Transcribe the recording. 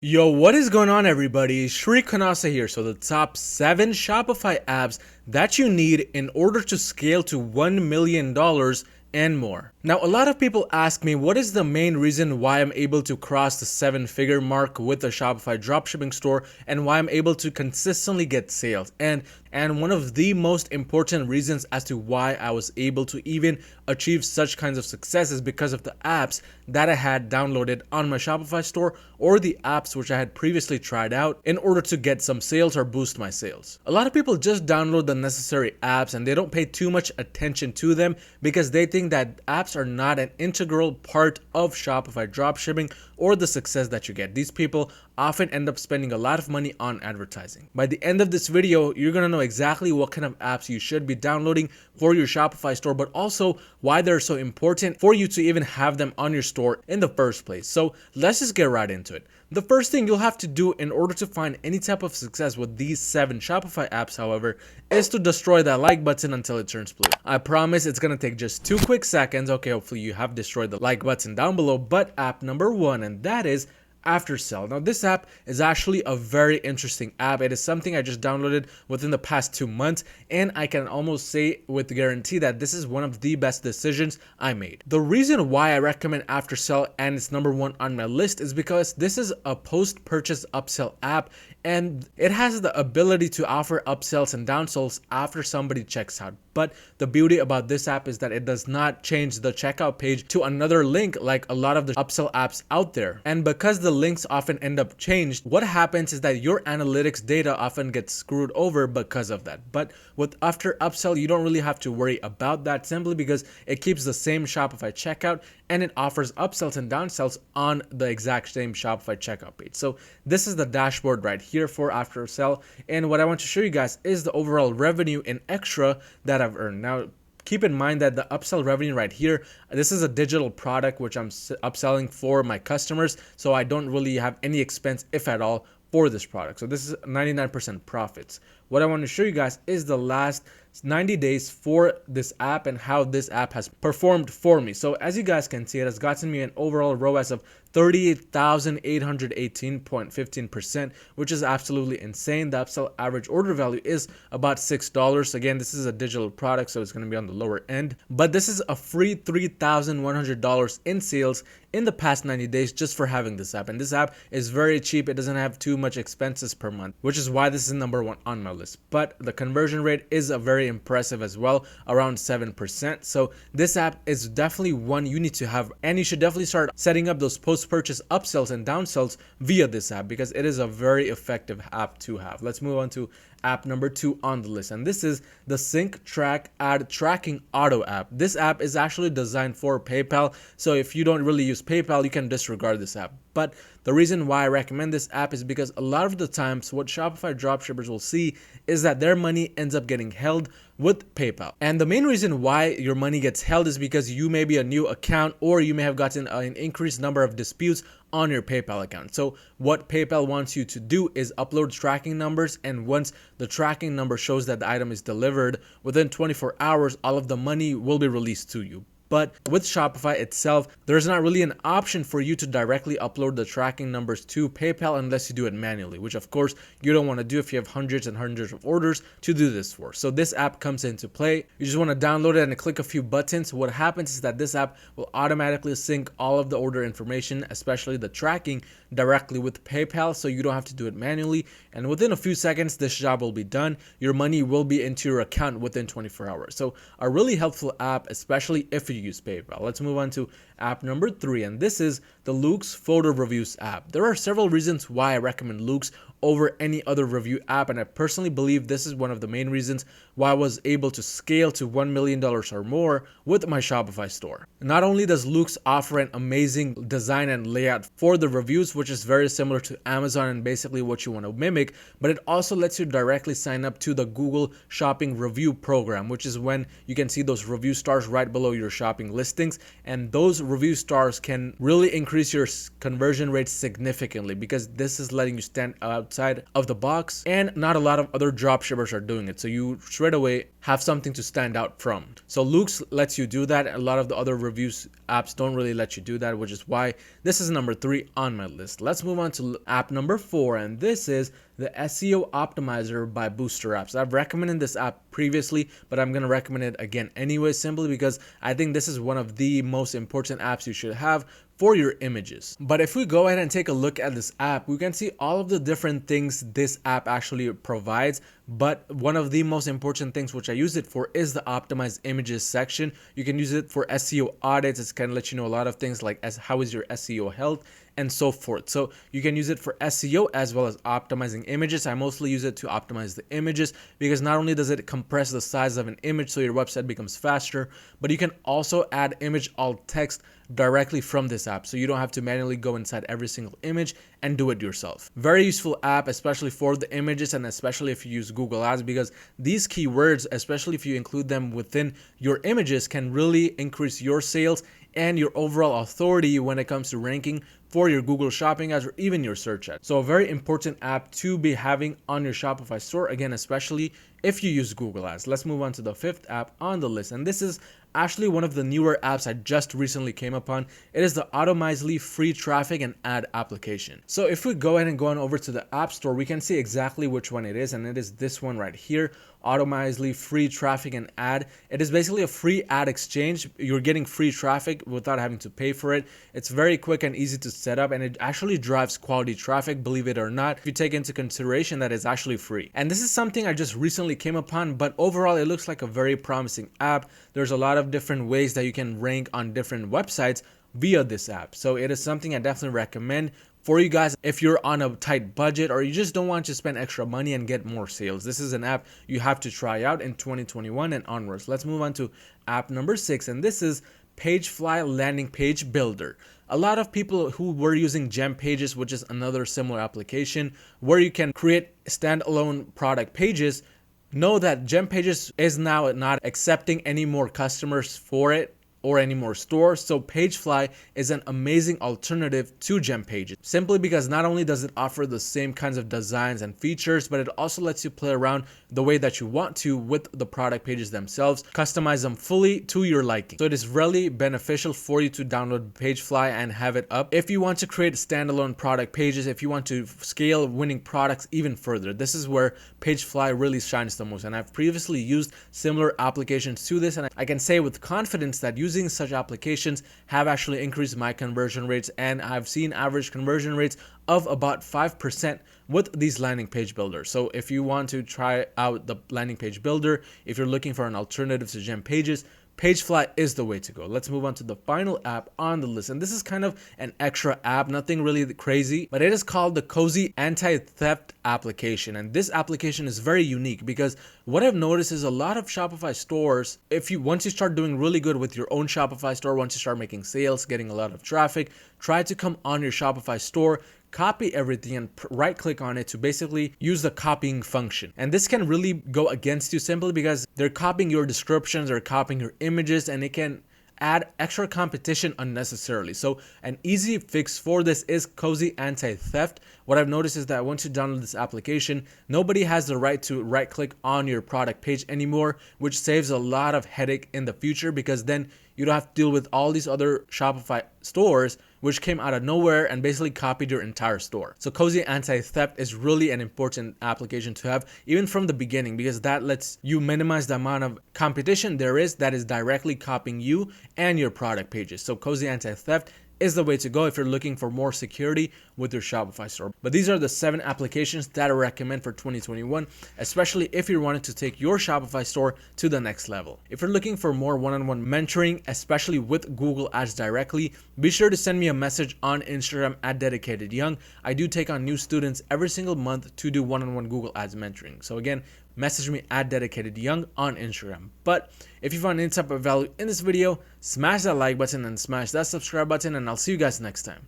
Yo, what is going on, everybody? Shri Kanase here. So the top 7 Shopify apps that you need in order to scale to $1 million and more. Now, a lot of people ask me what is the main reason why I'm able to cross the 7-figure mark with a Shopify dropshipping store and why I'm able to consistently get sales. And one of the most important reasons as to why I was able to even achieve such kinds of success is because of the apps that I had downloaded on my Shopify store or the apps which I had previously tried out in order to get some sales or boost my sales. A lot of people just download the necessary apps and they don't pay too much attention to them because they think that apps are not an integral part of Shopify dropshipping or the success that you get. These people often end up spending a lot of money on advertising. By the end of this video, you're gonna know exactly what kind of apps you should be downloading for your Shopify store, but also why they're so important for you to even have them on your store in the first place. So let's just get right into it. The first thing you'll have to do in order to find any type of success with these 7 Shopify apps, however, is to destroy that like button until it turns blue. I promise it's gonna take just 2 quick seconds. Okay, hopefully you have destroyed the like button down below, but app number 1, and that is Aftersell. Now, this app is actually a very interesting app. It is something I just downloaded within the past 2 months, and I can almost say with guarantee that this is one of the best decisions I made. The reason why I recommend Aftersell and it's number 1 on my list is because this is a post-purchase upsell app, and it has the ability to offer upsells and downsells after somebody checks out. But the beauty about this app is that it does not change the checkout page to another link like a lot of the upsell apps out there. And because the links often end up changed, what happens is that your analytics data often gets screwed over because of that. But with after upsell, you don't really have to worry about that simply because it keeps the same Shopify checkout and it offers upsells and downsells on the exact same Shopify checkout page. So this is the dashboard right here for Aftersell. And what I want to show you guys is the overall revenue in extra that I've earned. Now, keep in mind that the upsell revenue right here, this is a digital product which I'm upselling for my customers. So I don't really have any expense, if at all, for this product. So this is 99% profits. What I want to show you guys is the last 90 days for this app and how this app has performed for me. So as you guys can see, it has gotten me an overall ROAS of 38,818.15%, which is absolutely insane. The upsell average order value is about $6. Again, this is a digital product, so it's going to be on the lower end. But this is a free $3,100 in sales in the past 90 days just for having this app. And this app is very cheap. It doesn't have too much expenses per month, which is why this is number 1 on my list. But the conversion rate is a very impressive as well, around 7%. So this app is definitely one you need to have, and you should definitely start setting up those post-purchase upsells and downsells via this app because it is a very effective app to have. Let's move on to app number 2 on the list, and this is the SyncTrack ad tracking auto app. This app is actually designed for PayPal, so if you don't really use PayPal, you can disregard this app. But the reason why I recommend this app is because a lot of the times what Shopify dropshippers will see is that their money ends up getting held with PayPal. And the main reason why your money gets held is because you may be a new account or you may have gotten an increased number of disputes on your PayPal account. So what PayPal wants you to do is upload tracking numbers, and once the tracking number shows that the item is delivered within 24 hours, all of the money will be released to you. But with Shopify itself, there's not really an option for you to directly upload the tracking numbers to PayPal unless you do it manually, which of course you don't want to do if you have hundreds and hundreds of orders to do this for. So this app comes into play. You just want to download it and click a few buttons. What happens is that this app will automatically sync all of the order information, especially the tracking, directly with PayPal, so you don't have to do it manually. And within a few seconds, this job will be done. Your money will be into your account within 24 hours. So a really helpful app, especially if you use PayPal. Let's move on to app number 3, and this is the Luke's Photo Reviews app. There are several reasons why I recommend Luke's over any other review app, and I personally believe this is one of the main reasons why I was able to scale to $1 million or more with my Shopify store. Not only does Luke's offer an amazing design and layout for the reviews, which is very similar to Amazon and basically what you want to mimic, but it also lets you directly sign up to the Google Shopping Review program, which is when you can see those review stars right below your shopping listings, and those review stars can really increase your conversion rate significantly, because this is letting you stand outside of the box, and not a lot of other dropshippers are doing it. So you straight away have something to stand out from. So Luke's lets you do that. A lot of the other reviews apps don't really let you do that, which is why this is number 3 on my list. Let's move on to app number 4, and this is the SEO Optimizer by Booster Apps. I've recommended this app previously, but I'm going to recommend it again anyway, simply because I think this is one of the most important apps you should have for your images. But if we go ahead and take a look at this app, we can see all of the different things this app actually provides. But one of the most important things which I use it for is the optimized images section. You can use it for SEO audits. It's going to let you know a lot of things like how is your SEO health and so forth. So you can use it for SEO as well as optimizing images. I mostly use it to optimize the images, because not only does it compress the size of an image so your website becomes faster, but you can also add image alt text directly from this app, so you don't have to manually go inside every single image and do it yourself. Very useful app, especially for the images, and especially if you use Google Ads, because these keywords, especially if you include them within your images, can really increase your sales and your overall authority when it comes to ranking for your Google Shopping ads or even your search ads. So a very important app to be having on your Shopify store, again, especially if you use Google Ads. Let's move on to the 5th app on the list, and this is actually one of the newer apps I just recently came upon. It is the Automizely free traffic and ad application. So if we go ahead and go on over to the App Store, we can see exactly which one it is, and it is this one right here, Automizely free traffic and ad. It is basically a free ad exchange. You're getting free traffic without having to pay for it. It's very quick and easy to set up, and it actually drives quality traffic, believe it or not, if you take into consideration that it's actually free. And this is something I just recently came upon, but overall it looks like a very promising app. There's a lot of different ways that you can rank on different websites via this app. So it is something I definitely recommend for you guys if you're on a tight budget or you just don't want to spend extra money and get more sales. This is an app you have to try out in 2021 and onwards. Let's move on to app number 6, and this is Pagefly Landing Page Builder. A lot of people who were using Gem Pages, which is another similar application where you can create standalone product pages, know that Gem Pages is now not accepting any more customers for it or any more stores. So Pagefly is an amazing alternative to Gem Pages, simply because not only does it offer the same kinds of designs and features, but it also lets you play around the way that you want to with the product pages themselves, customize them fully to your liking. So it is really beneficial for you to download Pagefly and have it up if you want to create standalone product pages, if you want to scale winning products even further. This is where Pagefly really shines the most, and I've previously used similar applications to this, and I can say with confidence that using such applications have actually increased my conversion rates, and I've seen average conversion rates of about 5% with these landing page builders. So if you want to try out the landing page builder, if you're looking for an alternative to Gem Pages, Pagefly is the way to go. Let's move on to the final app on the list, and this is kind of an extra app, nothing really crazy, but it is called the Cozy Antitheft application. And this application is very unique because what I've noticed is a lot of Shopify stores, once you start doing really good with your own Shopify store, once you start making sales, getting a lot of traffic, try to come on your Shopify store, copy everything and right click on it to basically use the copying function. And this can really go against you simply because they're copying your descriptions, they're copying your images, and it can add extra competition unnecessarily. So an easy fix for this is Cozy Antitheft. What I've noticed is that once you download this application, nobody has the right to right click on your product page anymore, which saves a lot of headache in the future, because then you don't have to deal with all these other Shopify stores which came out of nowhere and basically copied your entire store. So Cozy Antitheft is really an important application to have even from the beginning, because that lets you minimize the amount of competition there is that is directly copying you and your product pages. So Cozy Antitheft is the way to go if you're looking for more security with your Shopify store. But these are the 7 applications that I recommend for 2021, especially if you're wanting to take your Shopify store to the next level. If you're looking for more one-on-one mentoring, especially with Google Ads directly, be sure to send me a message on Instagram at DedicatedYoung. I do take on new students every single month to do one-on-one Google Ads mentoring. So again, message me at DedicatedYoung on Instagram. But if you found any type of value in this video, smash that like button and smash that subscribe button, and I'll see you guys next time.